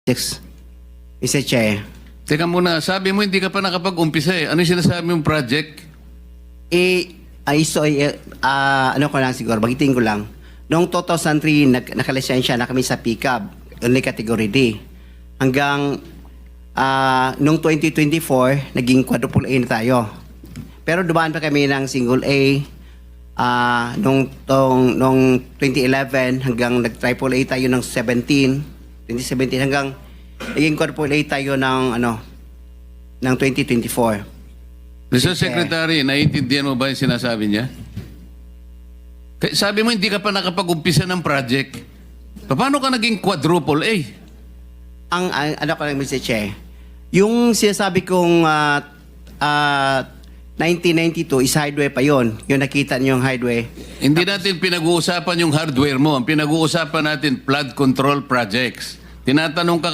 Yes, Mr. Chair. Teka muna, sabi mo hindi ka pa nakapag-umpisa eh. Ano yung sinasabi mong project? Ano ko lang siguro, bagitin ko lang. Noong 2003, nakalisensya na kami sa pickup, only category D. Hanggang noong 2024, naging quadruple A na tayo. Pero dumaan pa kami ng single A noong 2011 hanggang nag-triple A tayo ng 2017 hanggang naging quadruple A tayo ng ng 2024. Mr. Secretary, naiintindihan mo ba yung sinasabi niya? Sabi mo hindi ka pa nakapag-umpisa ng project. Paano ka naging quadruple A? Ang ano ko lang, Mr. Che, yung sinasabi kong 1992 is highway pa yon. Yung nakita niyo yung highway. Hindi natin pinag-uusapan yung hardware mo. Ang pinag-uusapan natin, flood control projects. Tinatanong ka